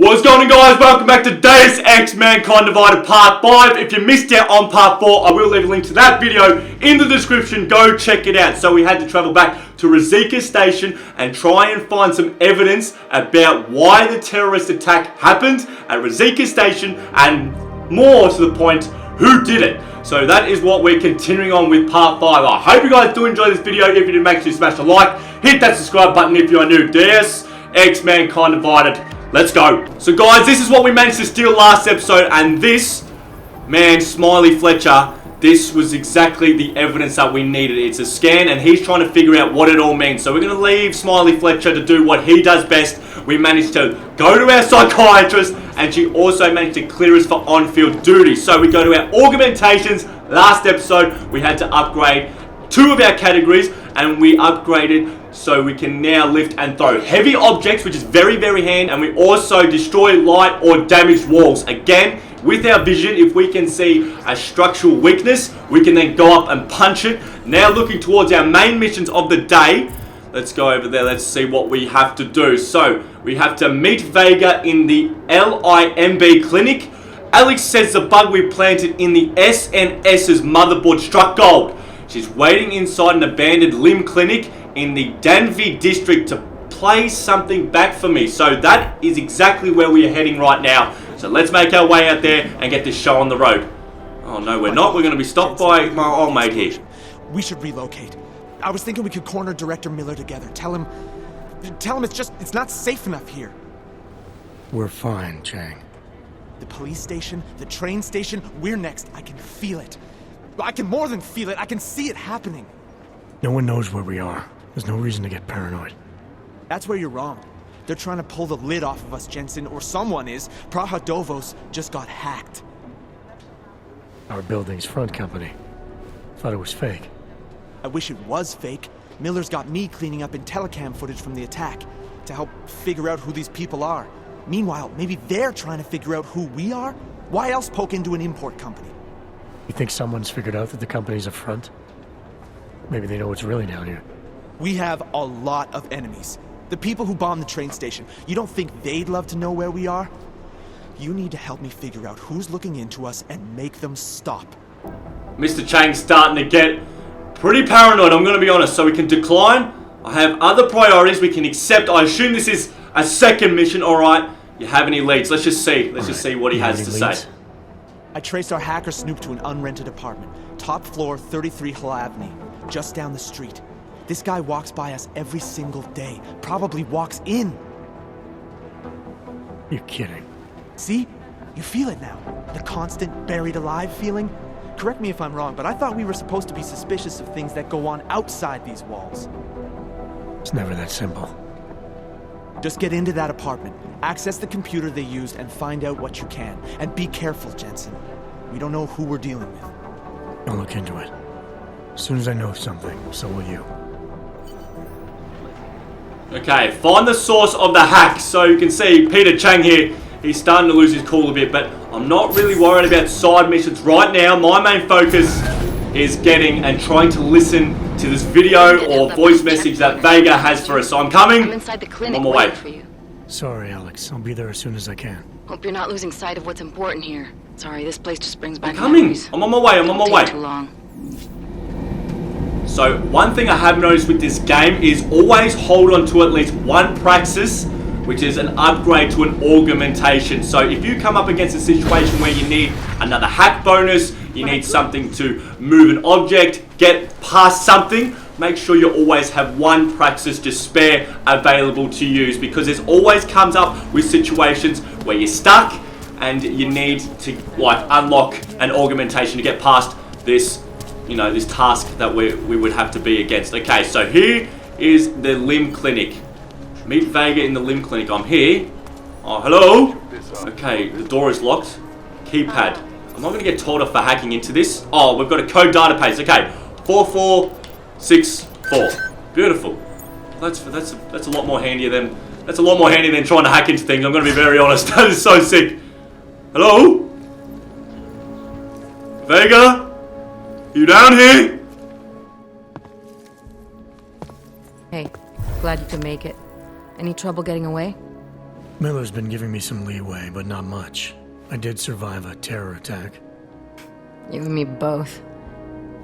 What's going on, guys? Welcome back to Deus Ex Mankind Divided Part 5. If you missed out on Part 4, I will leave a link to that video in the description. Go check it out. So we had to travel back to Ruzicka station and try and find some evidence about why the terrorist attack happened at Ruzicka station, and more to the point, who did it. So that is what we're continuing on with Part 5. I hope you guys do enjoy this video. If you do, make sure you smash a like, hit that subscribe button if you are new. Deus Ex Mankind Divided. Let's go. So guys, this is what we managed to steal last episode, and this, man, Smiley Fletcher, this was exactly the evidence that we needed. It's a scan, and he's trying to figure out what it all means. So we're going to leave Smiley Fletcher to do what he does best. We managed to go to our psychiatrist, and she also managed to clear us for on-field duty. So we go to our augmentations. Last episode, we had to upgrade 2 of our categories, and we upgraded so we can now lift and throw heavy objects, which is very, very handy, and we also destroy light or damaged walls. Again, with our vision, if we can see a structural weakness, we can then go up and punch it. Now looking towards our main missions of the day, let's go over there, let's see what we have to do. So, we have to meet Vega in the LIMB clinic. Alex says the bug we planted in the SNS's motherboard struck gold. She's waiting inside an abandoned limb clinic in the Danvi district to play something back for me. So that is exactly where we are heading right now. So let's make our way out there and get this show on the road. Oh no, we're not. We're going to be stopped by my old mate here. We should relocate. I was thinking we could corner Director Miller together. Tell him it's not safe enough here. We're fine, Chang. The police station, the train station, we're next. I can feel it. I can more than feel it. I can see it happening. No one knows where we are. There's no reason to get paranoid. That's where you're wrong. They're trying to pull the lid off of us, Jensen, or someone is. Prague just got hacked. Our building's front company. Thought it was fake. I wish it was fake. Miller's got me cleaning up in telecam footage from the attack to help figure out who these people are. Meanwhile, maybe they're trying to figure out who we are? Why else poke into an import company? You think someone's figured out that the company's a front? Maybe they know what's really down here. We have a lot of enemies. The people who bombed the train station. You don't think they'd love to know where we are? You need to help me figure out who's looking into us and make them stop. Mr. Chang's starting to get pretty paranoid, I'm going to be honest. So we can decline. I have other priorities we can accept. I assume this is a second mission. Alright, you have any leads? Let's just see. Let's just see what he has to say. I traced our hacker snoop to an unrented apartment. Top floor, 33 Hill Avenue. Just down the street. This guy walks by us every single day. Probably walks in. You're kidding. See? You feel it now. The constant buried alive feeling. Correct me if I'm wrong, but I thought we were supposed to be suspicious of things that go on outside these walls. It's never that simple. Just get into that apartment, access the computer they used, and find out what you can. And be careful, Jensen. We don't know who we're dealing with. I'll look into it. As soon as I know something, so will you. Okay, find the source of the hack. So you can see Peter Chang here, he's starting to lose his cool a bit, but I'm not really worried about side missions right now. My main focus is getting and trying to listen to this video or voice message that Vega has for us. So I'm coming. I'm inside the clinic on my way. waiting for you. Sorry, Alex. I'll be there as soon as I can. Hope you're not losing sight of what's important here. Sorry, this place just brings back I'm coming. memories. I'm on my way. I'm on my Don't way. take too long. So one thing I have noticed with this game is always hold on to at least one praxis, which is an upgrade to an augmentation. So if you come up against a situation where you need another hack bonus, you need something to move an object, get past something, make sure you always have one praxis to spare available to use, because this always comes up with situations where you're stuck and you need to like unlock an augmentation to get past this, you know, this task that we would have to be against. Okay, so here is the limb clinic. Meet Vega in the limb clinic. I'm here. Oh, hello. Okay, the door is locked. Keypad. I'm not going to get told off for hacking into this. Oh, we've got a code database. Okay, 4464. Beautiful. That's a lot more handier than trying to hack into things. I'm going to be very honest. That is so sick. Hello, Vega. You down here? Hey, glad you could make it. Any trouble getting away? Miller's been giving me some leeway, but not much. I did survive a terror attack. You and me both.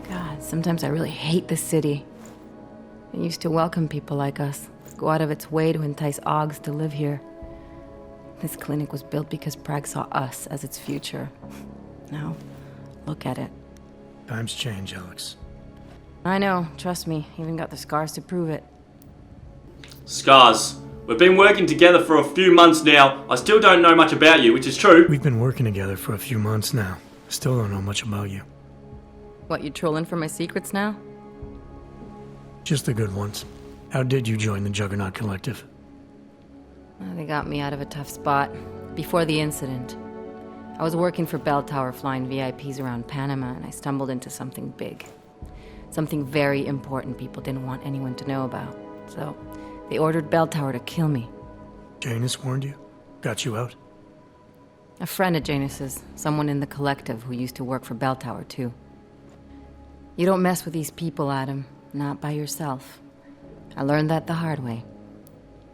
God, sometimes I really hate this city. It used to welcome people like us, go out of its way to entice Augs to live here. This clinic was built because Prague saw us as its future. Now, look at it. Times change, Alex. I know, trust me, even got the scars to prove it. Scars. We've been working together for a few months now. I still don't know much about you, which is true. We've been working together for a few months now. Still don't know much about you. What, you trolling for my secrets now? Just the good ones. How did you join the Juggernaut Collective? Well, they got me out of a tough spot. Before the incident, I was working for Bell Tower flying VIPs around Panama, and I stumbled into something big. Something very important people didn't want anyone to know about. So, they ordered Bell Tower to kill me. Janus warned you? Got you out? A friend of Janus's, someone in the collective who used to work for Bell Tower too. You don't mess with these people, Adam. Not by yourself. I learned that the hard way.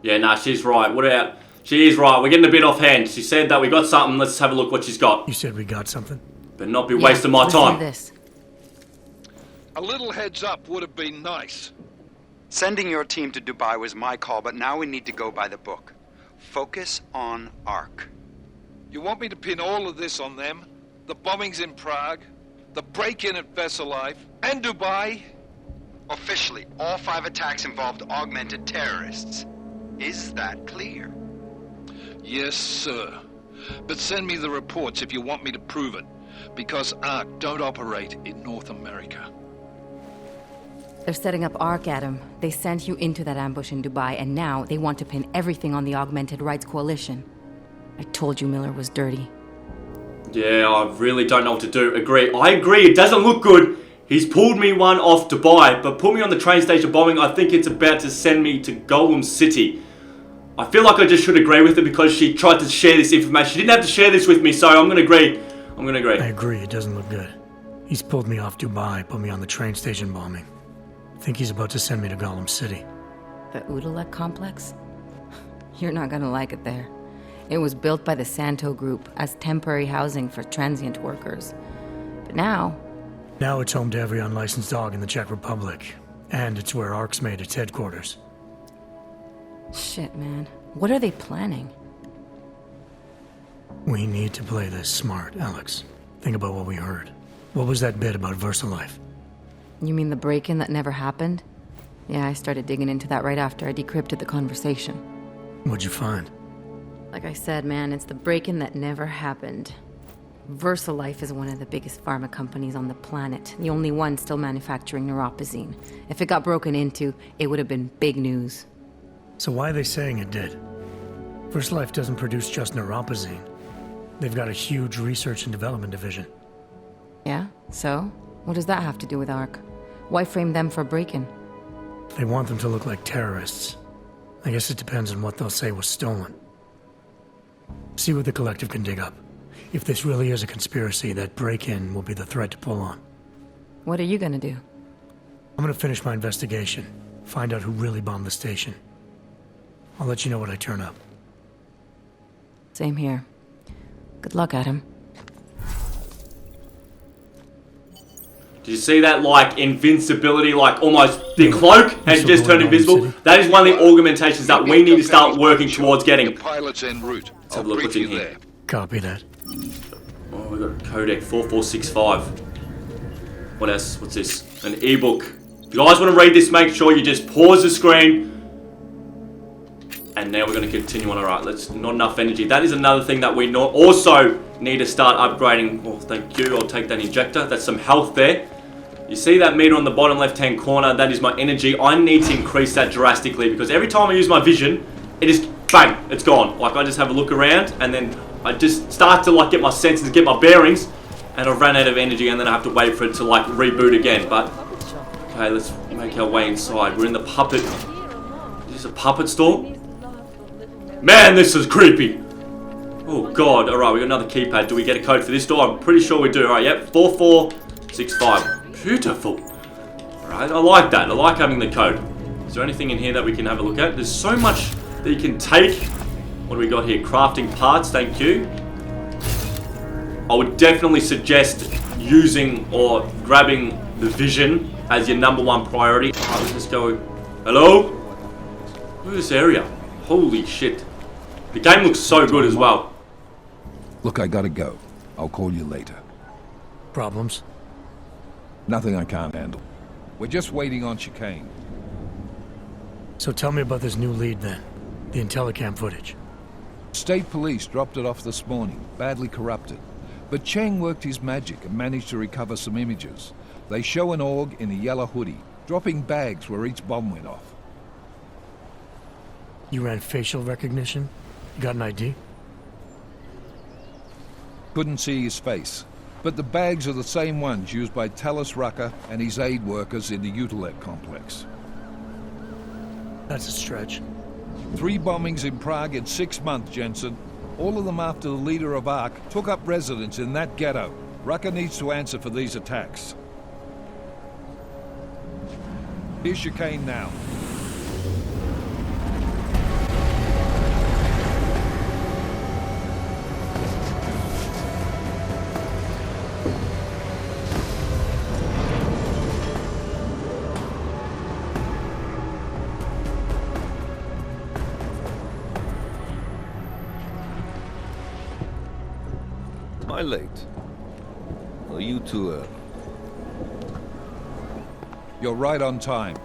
Yeah, nah, she's right. What about... She is right. We're getting a bit off hand. She said that we got something. Let's have a look what she's got. You said we got something? But not be wasting my listen time. to this. A little heads up would have been nice. Sending your team to Dubai was my call, but now we need to go by the book. Focus on Ark. You want me to pin all of this on them? The bombings in Prague, the break-in at Vessel Life, and Dubai? Officially, all 5 attacks involved augmented terrorists. Is that clear? Yes, sir. But send me the reports if you want me to prove it, because Ark don't operate in North America. They're setting up Ark, Adam. They sent you into that ambush in Dubai, and now they want to pin everything on the Augmented Rights Coalition. I told you Miller was dirty. Yeah, I really don't know what to do. Agree. I agree. It doesn't look good. He's pulled me one off Dubai, but put me on the train station bombing. I think it's about to send me to Golem City. I feel like I just should agree with her because she tried to share this information. She didn't have to share this with me, so I'm going to agree. I'm going to agree. I agree. It doesn't look good. He's pulled me off Dubai, put me on the train station bombing. I think he's about to send me to Golem City. The Udalek complex? You're not gonna like it there. It was built by the Santo Group as temporary housing for transient workers. But now... Now it's home to every unlicensed dog in the Czech Republic. And it's where Ark's made its headquarters. Shit, man. What are they planning? We need to play this smart, Alex. Think about what we heard. What was that bit about VersaLife? You mean the break-in that never happened? Yeah, I started digging into that right after I decrypted the conversation. What'd you find? Like I said, man, it's the break-in that never happened. VersaLife is one of the biggest pharma companies on the planet, the only one still manufacturing neuropozyne. If it got broken into, it would have been big news. So why are they saying it did? VersaLife doesn't produce just neuropozyne. They've got a huge research and development division. Yeah? So? What does that have to do with Ark? Why frame them for break-in? They want them to look like terrorists. I guess it depends on what they'll say was stolen. See what the collective can dig up. If this really is a conspiracy, that break-in will be the thread to pull on. What are you gonna do? I'm gonna finish my investigation, find out who really bombed the station. I'll let you know when I turn up. Same here. Good luck, Adam. Did you see that, like, invincibility, like, almost the cloak and just turned invisible? That is one of the augmentations that we need to start working towards getting. The pilot's en route. Let's have a look what's in here. Copy that. Oh, we got a codec 4465. What else? What's this? An ebook. If you guys want to read this, make sure you just pause the screen. And now we're going to continue on. Alright, let's not enough energy. That is another thing that we also need to start upgrading. Oh, thank you. I'll take that injector. That's some health there. You see that meter on the bottom left-hand corner? That is my energy. I need to increase that drastically because every time I use my vision, it is bang, it's gone. Like I just have a look around and then I just start to like get my senses, get my bearings, and I've run out of energy and then I have to wait for it to like reboot again. But okay, let's make our way inside. We're in the puppet. Is this a puppet store? Man, this is creepy. Oh god. Alright, we got another keypad. Do we get a code for this door? I'm pretty sure we do. Alright, yep, 4465. Beautiful. Alright, I like that. I like having the code. Is there anything in here that we can have a look at? There's so much that you can take. What do we got here? Crafting parts, thank you. I would definitely suggest using or grabbing the vision as your #1 priority. Alright, let's just go. Hello? Look at this area. Holy shit. The game looks so good as well. Look, I gotta go. I'll call you later. Problems? Nothing I can't handle. We're just waiting on chicane. So tell me about this new lead then. The Intellicam footage. State police dropped it off this morning, badly corrupted. But Cheng worked his magic and managed to recover some images. They show an Aug in a yellow hoodie, dropping bags where each bomb went off. You ran facial recognition? You got an ID? Couldn't see his face. But the bags are the same ones used by Talos Rucker and his aid workers in the Utilec complex. That's a stretch. 3 bombings in Prague in 6 months, Jensen. All of them after the leader of ARC took up residence in that ghetto. Rucker needs to answer for these attacks. Here's chicane now. Am I late? Are you too early? You're right on time.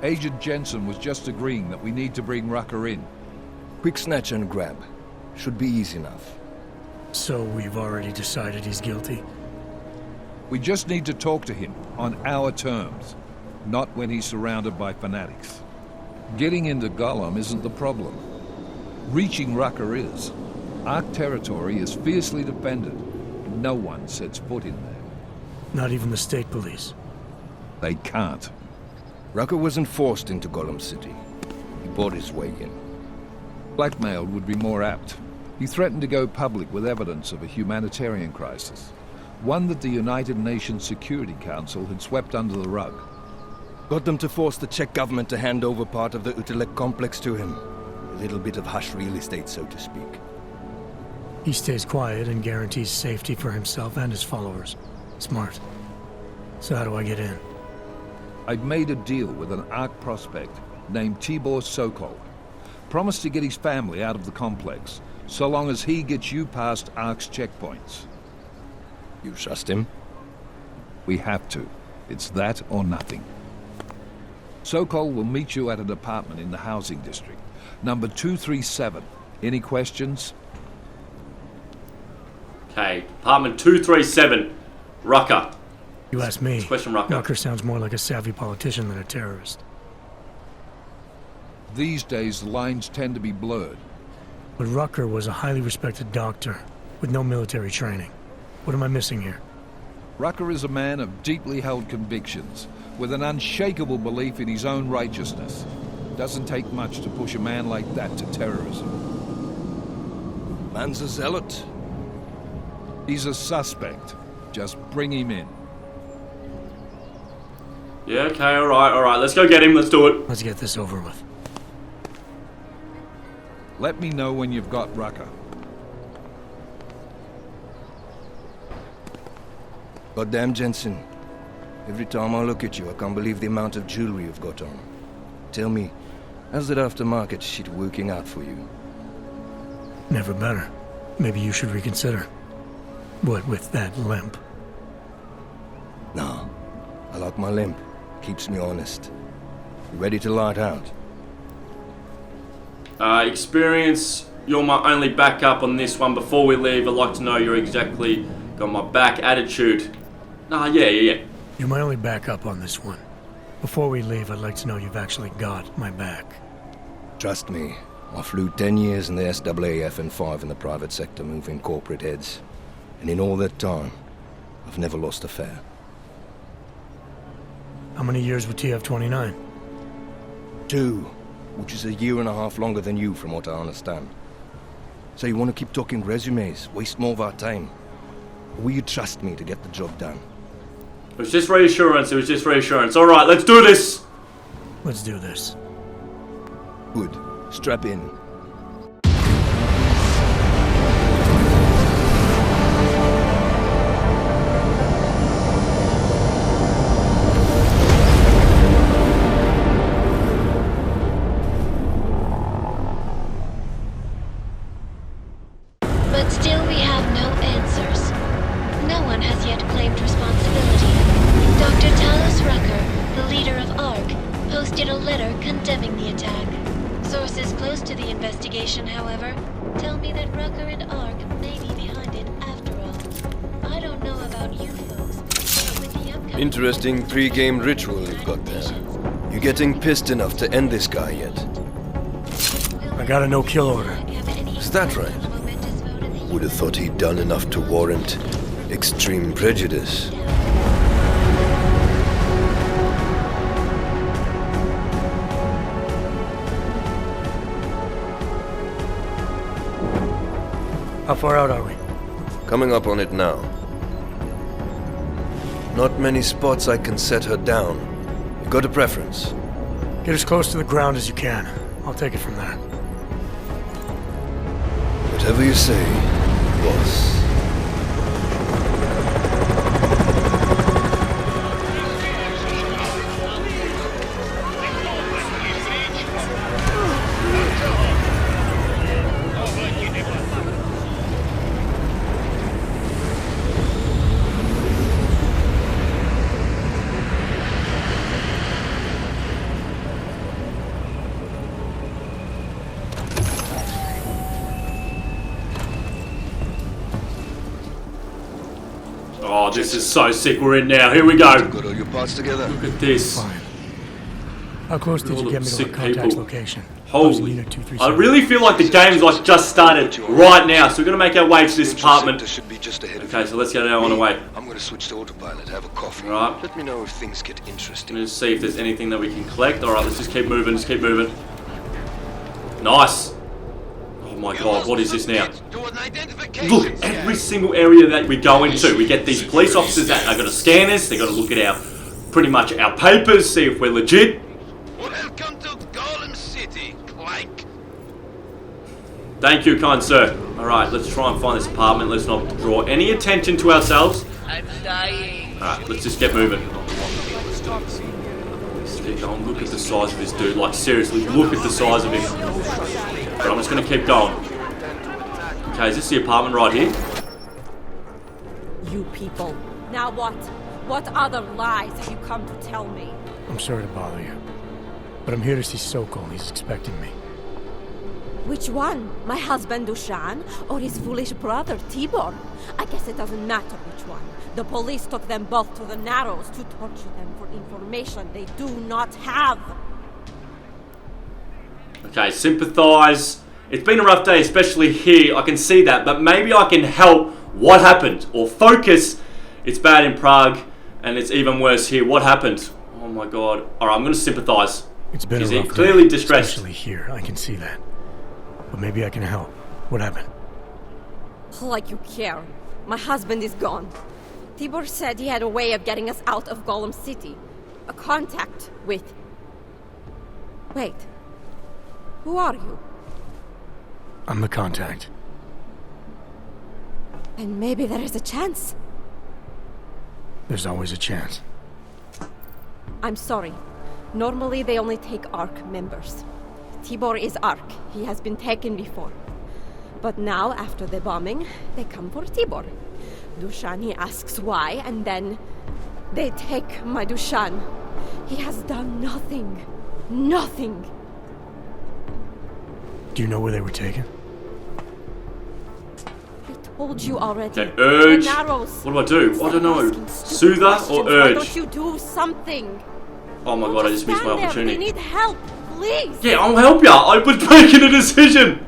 Agent Jensen was just agreeing that we need to bring Rucker in. Quick snatch and grab. Should be easy enough. So we've already decided he's guilty? We just need to talk to him on our terms, not when he's surrounded by fanatics. Getting into Golem isn't the problem. Reaching Rucker is. ARC territory is fiercely defended. No one sets foot in there. Not even the state police? They can't. Rucker wasn't forced into Golem City. He bought his way in. Blackmailed would be more apt. He threatened to go public with evidence of a humanitarian crisis. One that the United Nations Security Council had swept under the rug. Got them to force the Czech government to hand over part of the Utilec complex to him. A little bit of hush real estate, so to speak. He stays quiet and guarantees safety for himself and his followers. Smart. So how do I get in? I've made a deal with an ARC prospect named Tibor Sokol. Promised to get his family out of the complex, so long as he gets you past ARC's checkpoints. You trust him? We have to. It's that or nothing. Sokol will meet you at an apartment in the housing district. Number 237. Any questions? Okay, apartment 237. Rucker. You ask me. Question, Rucker. Rucker sounds more like a savvy politician than a terrorist. These days, the lines tend to be blurred. But Rucker was a highly respected doctor with no military training. What am I missing here? Rucker is a man of deeply held convictions, with an unshakable belief in his own righteousness. Doesn't take much to push a man like that to terrorism. Man's a zealot. He's a suspect. Just bring him in. Yeah, okay, alright. Let's go get him, let's do it. Let's get this over with. Let me know when you've got Rucker. Goddamn Jensen. Every time I look at you, I can't believe the amount of jewelry you've got on. Tell me, how's that aftermarket shit working out for you? Never better. Maybe you should reconsider. What with that limp? Nah, I like my limp. Keeps me honest. You ready to light out? Experience, you're my only backup on this one. Before we leave, I'd like to know you're exactly got my back. Attitude. Nah, yeah. You're my only backup on this one. Before we leave, I'd like to know you've actually got my back. Trust me, I flew 10 years in the SAAF and 5 in the private sector moving corporate heads. And in all that time, I've never lost a fare. How many years with TF-29? 2, which is a year and a half longer than you from what I understand. So you want to keep talking resumes, waste more of our time? Or will you trust me to get the job done? It was just reassurance, Alright, let's do this! Let's do this. Good. Strap in. But still we have no answers. No one has yet claimed responsibility. Dr. Talos Rucker, the leader of ARC, posted a letter condemning the attack. Sources close to the investigation, however, tell me that Rucker and ARC may be behind it after all. I don't know about you folks, but with the upcoming... Interesting pre-game ritual you've got there. You getting pissed enough to end this guy yet? I got a no-kill order. Is that right? Would have thought he'd done enough to warrant extreme prejudice. How far out are we? Coming up on it now. Not many spots I can set her down. You got a preference? Get as close to the ground as you can. I'll take it from there. Whatever you say, boss. Oh, this is so sick. We're in now. Here we go. Got all your parts together? Look at this. Fine. How close did All you the get me to sick the contact's people. location? Holy. I 237. really feel like the game's like just started right now. So we're going to make our way to this apartment. Should be just ahead of Okay, so let's get on our way. I'm going to switch to autopilot, have a coffee. Right. Let me know if things get interesting. Let's see if there's anything that we can collect. Alright, let's just keep moving. Just keep moving. Nice. Oh my god, what is this now? Look, every single area that we go into, we get these police officers that are going to scan us. They're going to look at our, pretty much our papers, see if we're legit. Welcome to Golem City, Clank. Thank you, kind sir. Alright, let's try and find this apartment. Let's not draw any attention to ourselves. I'm dying. Alright, let's just get moving. Let's keep going. Look at the size of this dude. Like, seriously, look at the size of him. But I'm just going to keep going. Okay, is this the apartment right here? You people. Now what? What other lies have you come to tell me? I'm sorry to bother you, but I'm here to see Sokol. He's expecting me. Which one? My husband Dushan or his foolish brother Tibor? I guess it doesn't matter which one. The police took them both to the Narrows to torture them for information they do not have. Okay, sympathize. It's been a rough day, especially here. I can see that, but maybe I can help what happened or focus. It's bad in Prague, and it's even worse here. What happened? Oh my god. Alright, I'm going to sympathize. It's been He's a rough clearly day, distressed. especially here. I can see that. But maybe I can help. What happened? Like you care. My husband is gone. Tibor said he had a way of getting us out of Golem City. A contact with... Wait. Who are you? I'm the contact. And maybe there is a chance. There's always a chance. I'm sorry. Normally they only take ARC members. Tibor is ARC. He has been taken before. But now, after the bombing, they come for Tibor. Dushan, he asks why, and then they take my Dushan. He has done nothing. Nothing. Do you know where they were taken? I told you already. Okay, urge. The Narrows. What do I do? I don't know. Asking stupid Soother or questions. Why urge? don't you do something? Oh my god, I just missed my Stand there. opportunity. They need help, please. Yeah, I'll help ya. I was making a decision.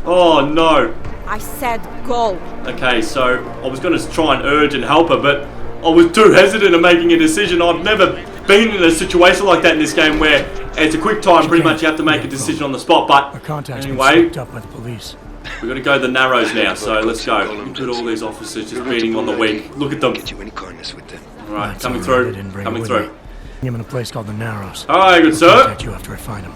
Oh no. I said go. Okay, so I was going to try and urge and help her, but I was too hesitant in making a decision. I've never been in a situation like that in this game where it's a quick time, pretty much you have to make a decision on the spot. But Our contact's anyway, been scooped up by the police. we're going to go to the Narrows now, so let's go. Look at all these officers just beating on the weak. Look at them. Get you any kindness with them. Alright, That's coming all right, I through. didn't bring Coming it through. with me. I'm in a place called the Narrows. Alright, good I'll sir. contact you after I find him.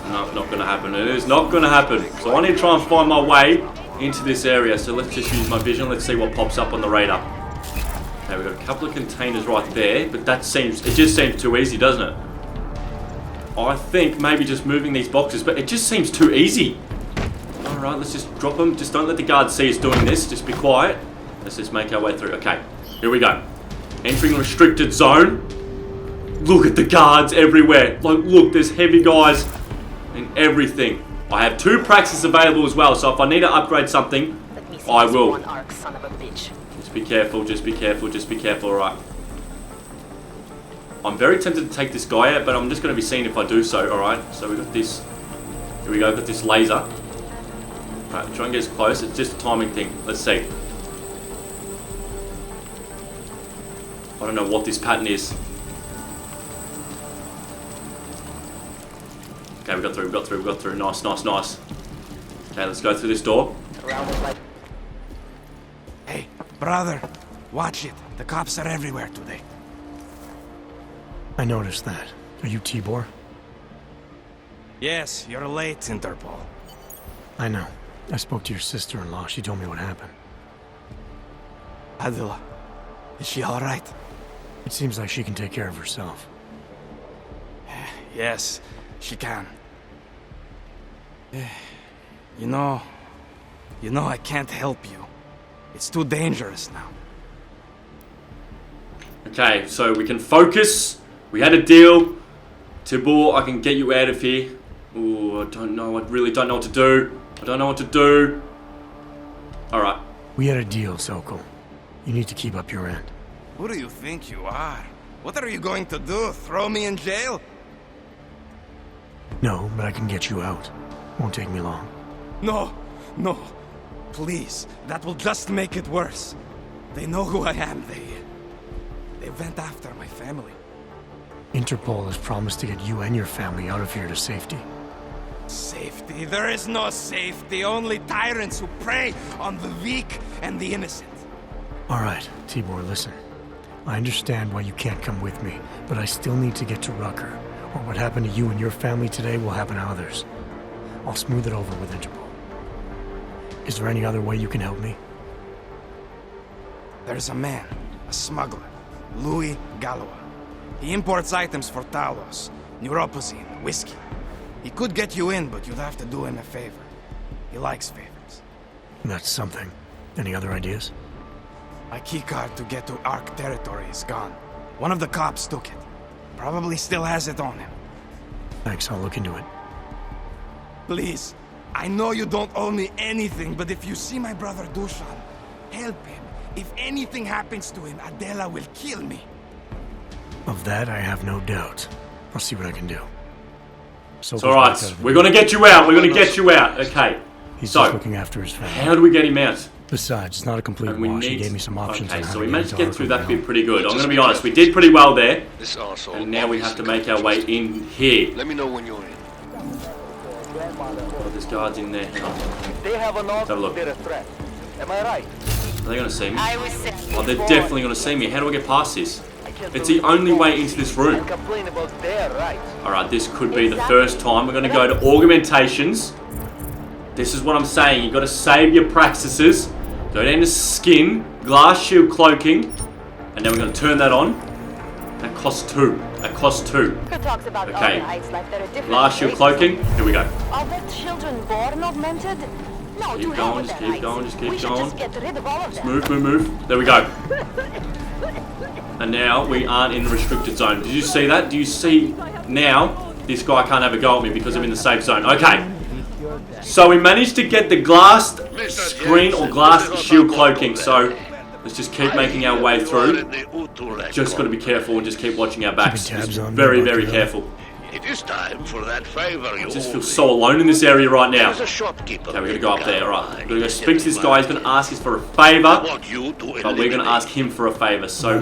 No, not going to happen. It is not going to happen. So I need to try and find my way into this area. So let's just use my vision. Let's see what pops up on the radar. Okay, we've got a couple of containers right there, but it just seems too easy, doesn't it? I think maybe just moving these boxes, but it just seems too easy. Alright, Alright, let's just drop them. Just don't let the guards see us doing this. Just be quiet. Let's just make our way through. Okay, here we go. Entering restricted zone. Look at the guards everywhere. Like, look, there's heavy guys and everything. I have 2 praxis available as well, so if I need to upgrade something, I will. Just be careful, just be careful, just be careful, alright. I'm very tempted to take this guy out, but I'm just going to be seen if I do so, alright. So we got this, here we go, got this laser. Alright, try and get as close, it's just a timing thing. Let's see. I don't know what this pattern is. Okay, we got through, we got through, we got through. Nice, nice, nice. Okay, let's go through this door. Hey, brother, watch it. The cops are everywhere today. I noticed that. Are you Tibor? Yes, you're late, Interpol. I know. I spoke to your sister-in-law. She told me what happened. Adila, is she all right? It seems like she can take care of herself. Yes, she can. You know, I can't help you. It's too dangerous now. Okay, so we can focus. We had a deal. Tibor, I can get you out of here. Ooh, I don't know. I really don't know what to do. I don't know what to do. Alright. We had a deal, Sokol. You need to keep up your end. Who do you think you are? What are you going to do? Throw me in jail? No, but I can get you out. Won't take me long. No, no. Please, that will just make it worse. They know who I am. They went after my family. Interpol has promised to get you and your family out of here to safety. Safety? There is no safety. Only tyrants who prey on the weak and the innocent. All right, Tibor, listen. I understand why you can't come with me, but I still need to get to Rucker, or what happened to you and your family today will happen to others. I'll smooth it over with Interpol. Is there any other way you can help me? There's a man, a smuggler, Louis Galois. He imports items for Talos, neuropozyne, whiskey. He could get you in, but you'd have to do him a favor. He likes favors. That's something. Any other ideas? My keycard to get to Ark territory is gone. One of the cops took it. Probably still has it on him. Thanks, I'll look into it. Please, I know you don't owe me anything, but if you see my brother Dushan, help him. If anything happens to him, Adela will kill me. Of that, I have no doubt. I'll see what I can do. It's alright, we're gonna get you out, we're gonna get you out, okay. He's just looking after his family. How do we get him out? Besides, it's not a complete wash. He gave me some options. Okay, so we managed to get through that bit pretty good. I'm gonna be honest, we did pretty well there. And now we have to make our way in here. Let me know when you're in. Oh, there's guards in there. Hang on. They have Let's have a look. they're a threat. Am I right? Are they gonna see me? Oh, they're definitely gonna see me. How do I get past this? It's the only way into this room. Alright, this could be the first time. We're gonna go to augmentations. This is what I'm saying. You gotta save your praxises. Go down to skin, glass shield cloaking, and then we're gonna turn that on. That costs 2. That costs 2. Okay. Glass shield cloaking. Here we go. Are the children born augmented? No, keep going, just keep going, just keep going. Just move, move, move. There we go. And now we aren't in the restricted zone. Did you see that? Do you see now? This guy can't have a go at me because I'm in the safe zone. Okay. So we managed to get the glass screen or glass shield cloaking. So let's just keep making our way through. Just got to be careful and just keep watching our backs. Just very, very careful. It is time for that favor. I just feel so alone in this area right now. Okay, we're gonna go up there. Alright, we're gonna go speak to this guy. He's gonna ask us for a favor, but we're gonna ask him for a favor. So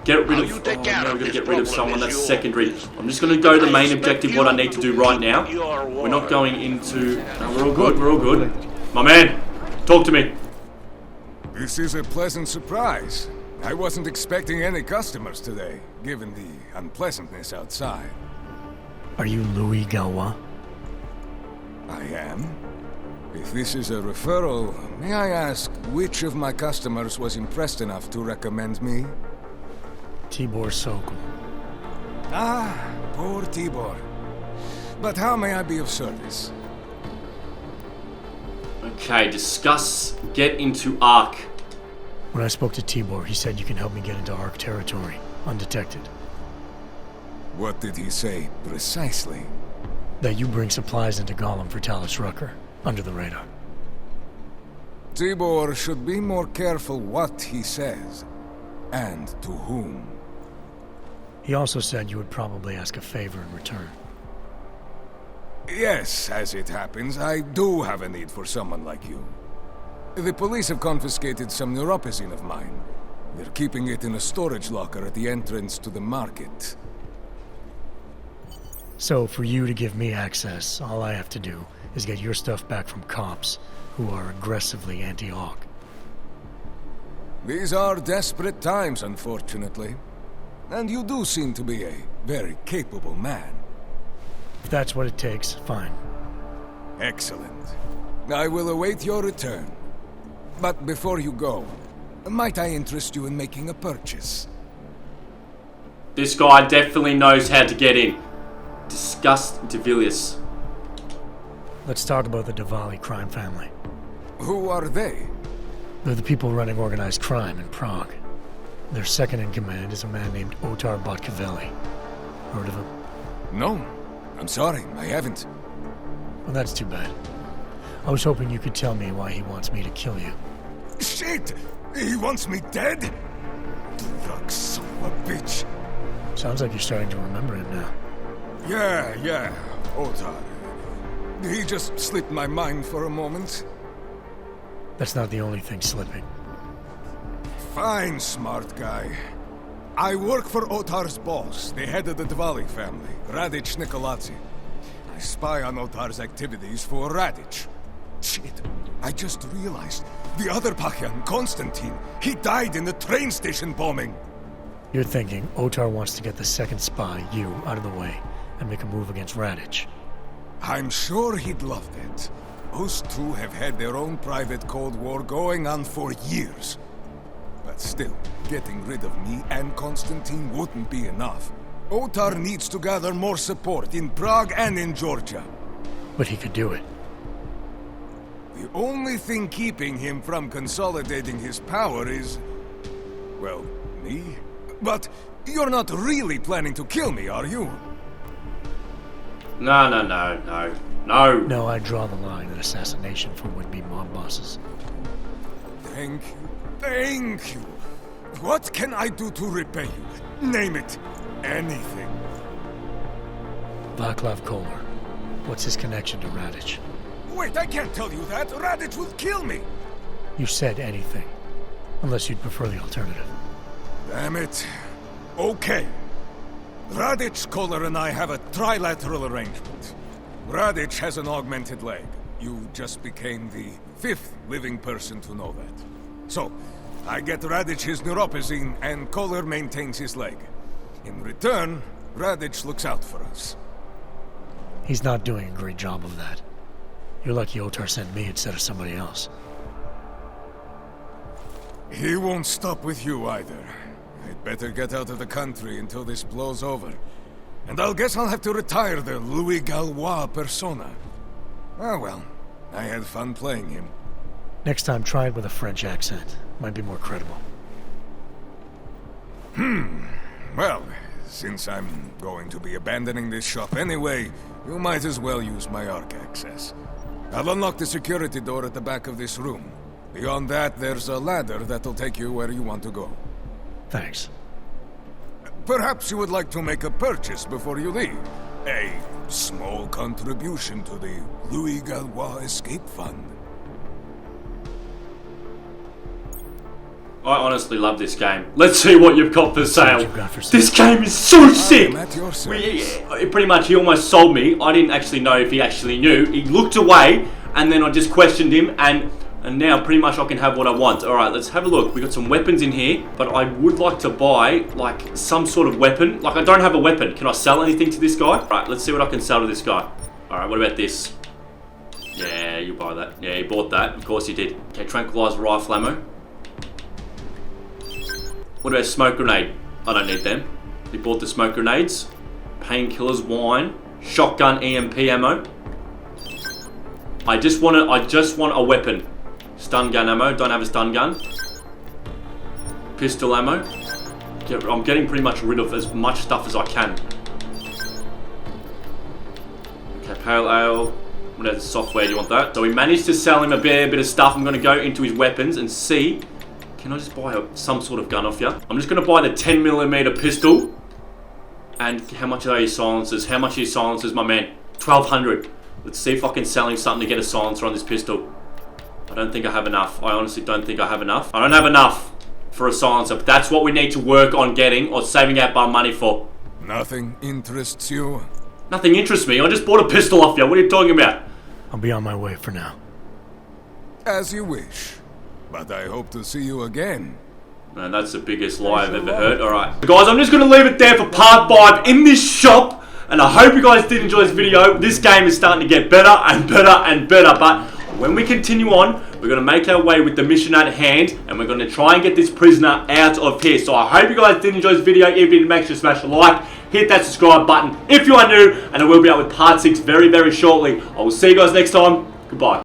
get rid of. Oh, no, we're gonna get rid of someone. That's secondary. I'm just gonna go to the main objective. What I need to do right now. We're not going into. No, we're all good. We're all good. My man, talk to me. This is a pleasant surprise. I wasn't expecting any customers today, given the unpleasantness outside. Are you Louis Galois? I am. If this is a referral, may I ask which of my customers was impressed enough to recommend me? Tibor Sokol. Ah, poor Tibor. But how may I be of service? Okay, discuss get into Ark. When I spoke to Tibor, he said you can help me get into Ark territory, undetected. What did he say, precisely? That you bring supplies into Golem for Talus Rucker, under the radar. Tibor should be more careful what he says, and to whom. He also said you would probably ask a favor in return. Yes, as it happens, I do have a need for someone like you. The police have confiscated some neuropazine of mine. They're keeping it in a storage locker at the entrance to the market. So, for you to give me access, all I have to do is get your stuff back from cops who are aggressively anti-Aug. These are desperate times, unfortunately. And you do seem to be a very capable man. If that's what it takes, fine. Excellent. I will await your return. But before you go, might I interest you in making a purchase? This guy definitely knows how to get in. Discuss Devilius. Let's talk about the Diwali crime family. Who are they? They're the people running organized crime in Prague. Their second in command is a man named Otar Botkavelli. Heard of him? No. I'm sorry, I haven't. Well, that's too bad. I was hoping you could tell me why he wants me to kill you. Shit! He wants me dead? Drug son of a bitch. Sounds like you're starting to remember him now. Yeah, Otar. He just slipped my mind for a moment. That's not the only thing slipping. Fine, smart guy. I work for Otar's boss, the head of the Diwali family, Radic Nikoladze. I spy on Otar's activities for Radic. Shit, I just realized. The other Pachyan, Konstantin, he died in the train station bombing. You're thinking Otar wants to get the second spy, you, out of the way, and make a move against Radic. I'm sure he'd love that. Those two have had their own private Cold War going on for years. But still, getting rid of me and Konstantin wouldn't be enough. Otar needs to gather more support in Prague and in Georgia. But he could do it. The only thing keeping him from consolidating his power is... well, me? But you're not really planning to kill me, are you? No. No, I draw the line at assassination for would-be mob bosses. Thank you. What can I do to repay you? Name it. Anything. Vaclav Kolar. What's his connection to Radic? Wait, I can't tell you that. Radic will kill me. You said anything. Unless you'd prefer the alternative. Damn it. Okay. Radic, Kolar, and I have a trilateral arrangement. Radic has an augmented leg. You just became the 5th living person to know that. So, I get Radic his neuropazine, and Kolar maintains his leg. In return, Radic looks out for us. He's not doing a great job of that. You're lucky Otar sent me instead of somebody else. He won't stop with you either. I'd better get out of the country until this blows over. And I'll guess I'll have to retire the Louis Gallois persona. Ah well, I had fun playing him. Next time, try it with a French accent. Might be more credible. Well, since I'm going to be abandoning this shop anyway, you might as well use my Ark access. I'll unlock the security door at the back of this room. Beyond that, there's a ladder that'll take you where you want to go. Thanks. Perhaps you would like to make a purchase before you leave. A small contribution to the Louis Gallois Escape Fund. I honestly love this game. Let's see what you've got for sale. This game is so sick! Pretty much, he almost sold me. I didn't actually know if he actually knew. He looked away, and then I just questioned him, and now pretty much I can have what I want. Alright, let's have a look. We got some weapons in here, but I would like to buy, like, some sort of weapon. Like, I don't have a weapon. Can I sell anything to this guy? Alright, let's see what I can sell to this guy. Alright, what about this? Yeah, you buy that. Yeah, he bought that. Of course he did. Okay, tranquilizer rifle ammo. What about smoke grenade? I don't need them. He bought the smoke grenades. Painkillers, wine, shotgun, EMP ammo. I just want a weapon. Stun gun ammo. Don't have a stun gun. Pistol ammo. I'm getting pretty much rid of as much stuff as I can. Okay, pale ale. Whatever software, do you want that? So we managed to sell him a bit of stuff. I'm going to go into his weapons and see. Can I just buy some sort of gun off you? I'm just going to buy the 10mm pistol. And how much are your silencers? How much are your silencers, my man? 1200. Let's see if I can sell him something to get a silencer on this pistol. I don't think I have enough. I honestly don't think I have enough. I don't have enough for a silencer. But that's what we need to work on getting or saving up our money for. Nothing interests you? Nothing interests me. I just bought a pistol off you. What are you talking about? I'll be on my way for now. As you wish. But I hope to see you again. Man, that's the biggest lie I've ever heard. Alright. Guys, I'm just going to leave it there for part 5 in this shop. And I hope you guys did enjoy this video. This game is starting to get better and better and better. But when we continue on, we're going to make our way with the mission at hand. And we're going to try and get this prisoner out of here. So I hope you guys did enjoy this video. If you did, make sure to smash a like. Hit that subscribe button if you are new. And I will be out with part 6 very, very shortly. I will see you guys next time. Goodbye.